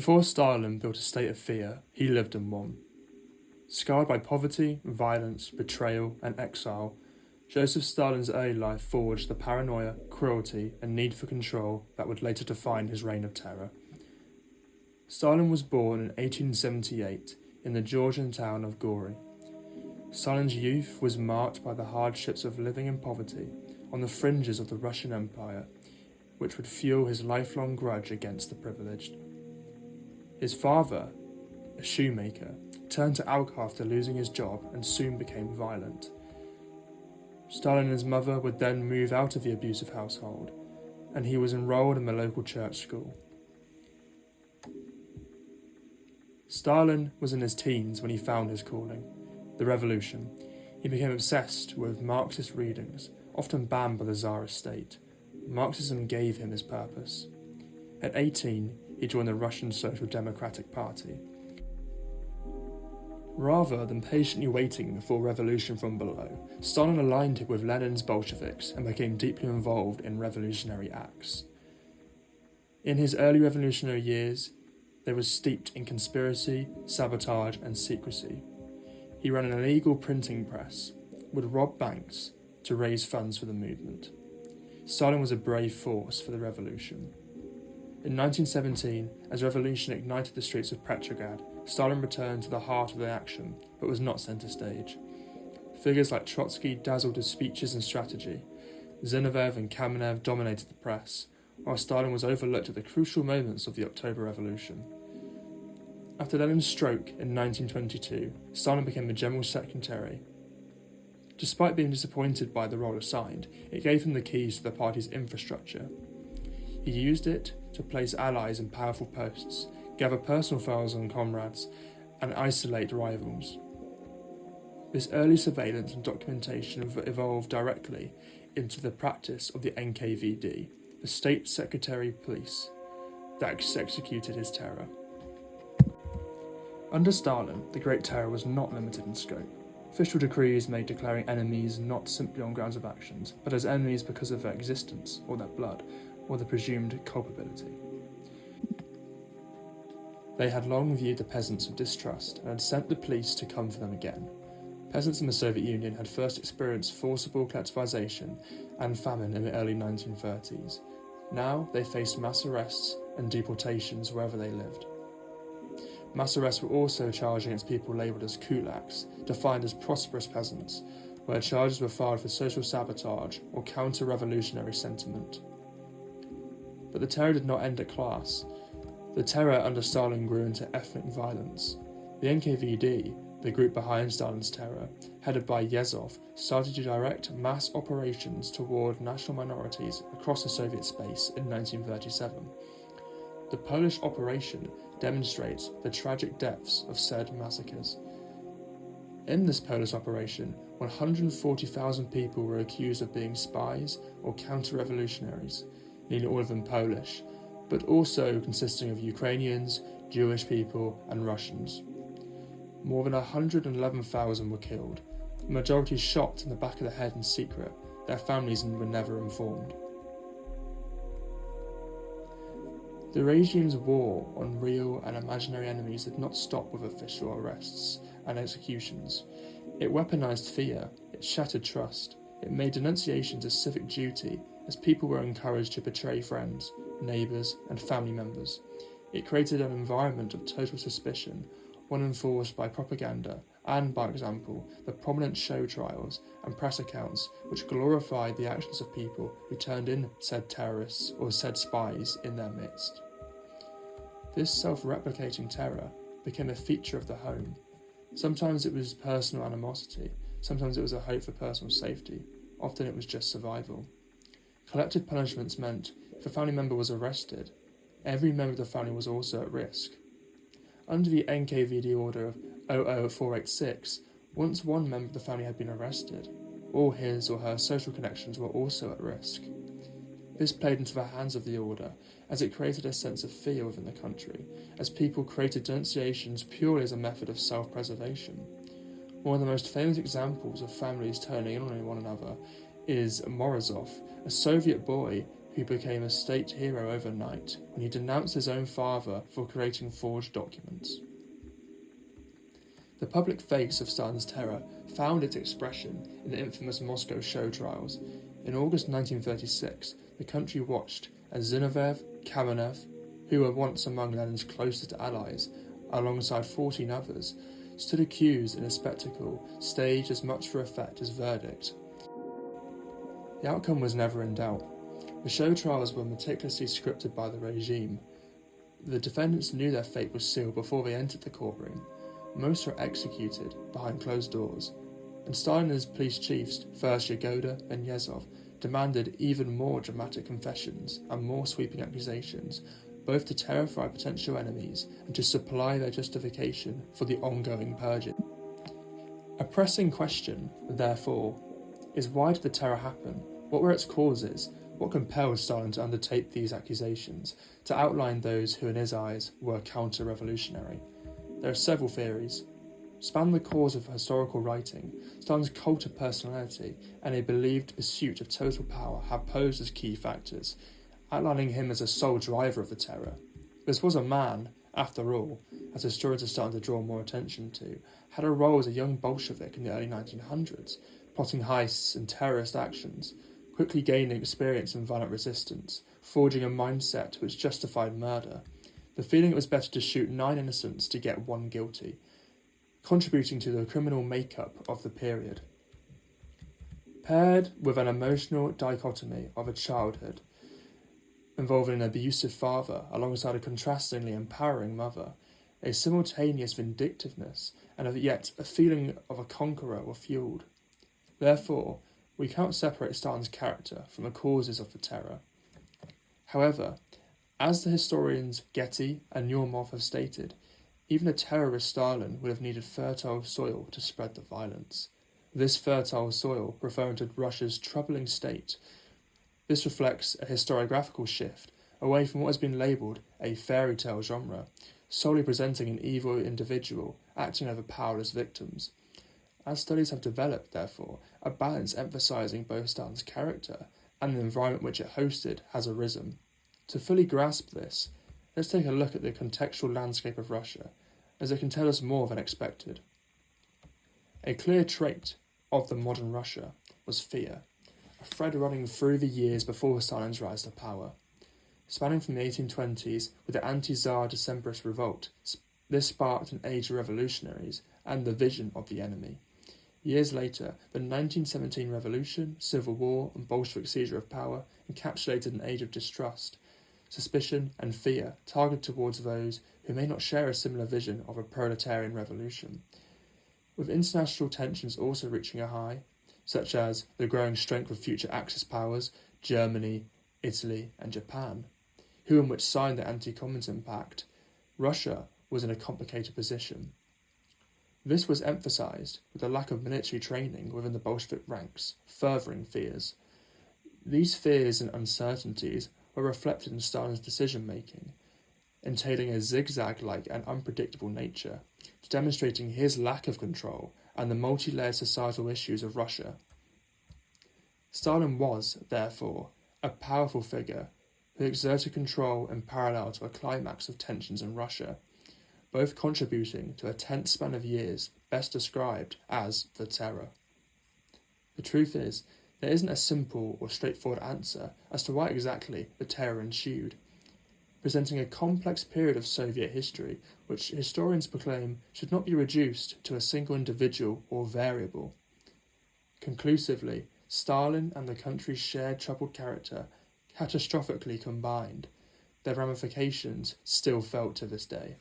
Before Stalin built a state of fear, he lived in one. Scarred by poverty, violence, betrayal, and exile, Joseph Stalin's early life forged the paranoia, cruelty, and need for control that would later define his reign of terror. Stalin was born in 1878 in the Georgian town of Gori. Stalin's youth was marked by the hardships of living in poverty on the fringes of the Russian Empire, which would fuel his lifelong grudge against the privileged. His father, a shoemaker, turned to alcohol after losing his job and soon became violent. Stalin and his mother would then move out of the abusive household, and he was enrolled in the local church school. Stalin was in his teens when he found his calling, the revolution. He became obsessed with Marxist readings, often banned by the Tsarist state. Marxism gave him his purpose. At 18, he joined the Russian Social Democratic Party. Rather than patiently waiting for revolution from below, Stalin aligned with Lenin's Bolsheviks and became deeply involved in revolutionary acts. In his early revolutionary years, they were steeped in conspiracy, sabotage, and secrecy. He ran an illegal printing press, would rob banks to raise funds for the movement. Stalin was a brave force for the revolution. In 1917, as revolution ignited the streets of Petrograd, Stalin returned to the heart of the action, but was not centre stage. Figures like Trotsky dazzled his speeches and strategy. Zinoviev and Kamenev dominated the press, while Stalin was overlooked at the crucial moments of the October Revolution. After Lenin's stroke in 1922, Stalin became the General Secretary. Despite being disappointed by the role assigned, it gave him the keys to the party's infrastructure. He used it to place allies in powerful posts, gather personal files on comrades, and isolate rivals. This early surveillance and documentation evolved directly into the practice of the NKVD, the State Secretary Police, that executed his terror. Under Stalin, the Great Terror was not limited in scope. Official decrees made declaring enemies not simply on grounds of actions, but as enemies because of their existence, or their blood, or their presumed culpability. They had long viewed the peasants with distrust and had sent the police to come for them again. Peasants in the Soviet Union had first experienced forcible collectivization and famine in the early 1930s. Now they faced mass arrests and deportations wherever they lived. Mass arrests were also charged against people labelled as kulaks, defined as prosperous peasants, where charges were filed for social sabotage or counter-revolutionary sentiment. But the terror did not end at class. The terror under Stalin grew into ethnic violence. The NKVD, the group behind Stalin's terror, headed by Yezhov, started to direct mass operations toward national minorities across the Soviet space in 1937. The Polish operation demonstrates the tragic depths of said massacres. In this Polish operation, 140,000 people were accused of being spies or counter-revolutionaries, nearly all of them Polish, but also consisting of Ukrainians, Jewish people, and Russians. More than 111,000 were killed, the majority shot in the back of the head in secret. Their families were never informed. The regime's war on real and imaginary enemies did not stop with official arrests and executions. It weaponized fear, it shattered trust, it made denunciations a civic duty as people were encouraged to betray friends, neighbours and family members. It created an environment of total suspicion, one enforced by propaganda and, by example, the prominent show trials and press accounts which glorified the actions of people who turned in said terrorists or said spies in their midst. This self-replicating terror became a feature of the home. Sometimes it was personal animosity, sometimes it was a hope for personal safety, often it was just survival. Collective punishments meant if a family member was arrested, every member of the family was also at risk. Under the NKVD order of 00486, once one member of the family had been arrested, all his or her social connections were also at risk. This played into the hands of the order, as it created a sense of fear within the country, as people created denunciations purely as a method of self-preservation. One of the most famous examples of families turning in on one another is Morozov, a Soviet boy who became a state hero overnight when he denounced his own father for creating forged documents. The public face of Stalin's terror found its expression in the infamous Moscow show trials. In August 1936, the country watched as Zinoviev, Kamenev, who were once among Lenin's closest allies, alongside 14 others, stood accused in a spectacle staged as much for effect as verdict. The outcome was never in doubt. The show trials were meticulously scripted by the regime. The defendants knew their fate was sealed before they entered the courtroom. Most were executed behind closed doors, and Stalin and his police chiefs, first Yagoda and Yezhov, demanded even more dramatic confessions and more sweeping accusations, both to terrify potential enemies and to supply their justification for the ongoing purging. A pressing question, therefore, is why did the terror happen? What were its causes? What compelled Stalin to undertake these accusations, to outline those who in his eyes were counter-revolutionary? There are several theories. Span the cause of historical writing, Stalin's cult of personality and a believed pursuit of total power have posed as key factors, outlining him as a sole driver of the terror. This was a man, after all, as historians are starting to draw more attention to, had a role as a young Bolshevik in the early 1900s, plotting heists and terrorist actions, quickly gaining experience in violent resistance, forging a mindset which justified murder. The feeling it was better to shoot 9 innocents to get 1 guilty, contributing to the criminal makeup of the period. Paired with an emotional dichotomy of a childhood involving an abusive father alongside a contrastingly empowering mother, a simultaneous vindictiveness and yet a feeling of a conqueror were fueled. Therefore, we cannot separate Stalin's character from the causes of the terror. However, as the historians Getty and Naumov have stated, even a terrorist Stalin would have needed fertile soil to spread the violence. This fertile soil referring to Russia's troubling state. This reflects a historiographical shift away from what has been labelled a fairy tale genre, solely presenting an evil individual acting over powerless victims. As studies have developed, therefore, a balance emphasising both Stalin's character and the environment which it hosted has arisen. To fully grasp this, let's take a look at the contextual landscape of Russia, as it can tell us more than expected. A clear trait of the modern Russia was fear, a thread running through the years before Stalin's rise to power. Spanning from the 1820s with the anti-Tsar Decembrist revolt, this sparked an age of revolutionaries and the vision of the enemy. Years later, the 1917 revolution, civil war, and Bolshevik seizure of power encapsulated an age of distrust, suspicion and fear targeted towards those who may not share a similar vision of a proletarian revolution. With international tensions also reaching a high, such as the growing strength of future Axis powers, Germany, Italy and Japan, who and which signed the Anti-Communism Pact, Russia was in a complicated position. This was emphasised with the lack of military training within the Bolshevik ranks, furthering fears. These fears and uncertainties were reflected in Stalin's decision-making, entailing a zigzag-like and unpredictable nature, demonstrating his lack of control and the multi-layered societal issues of Russia. Stalin was, therefore, a powerful figure who exerted control in parallel to a climax of tensions in Russia, both contributing to a tense span of years best described as the Terror. The truth is, there isn't a simple or straightforward answer as to why exactly the Terror ensued, presenting a complex period of Soviet history which historians proclaim should not be reduced to a single individual or variable. Conclusively, Stalin and the country's shared troubled character catastrophically combined, their ramifications still felt to this day.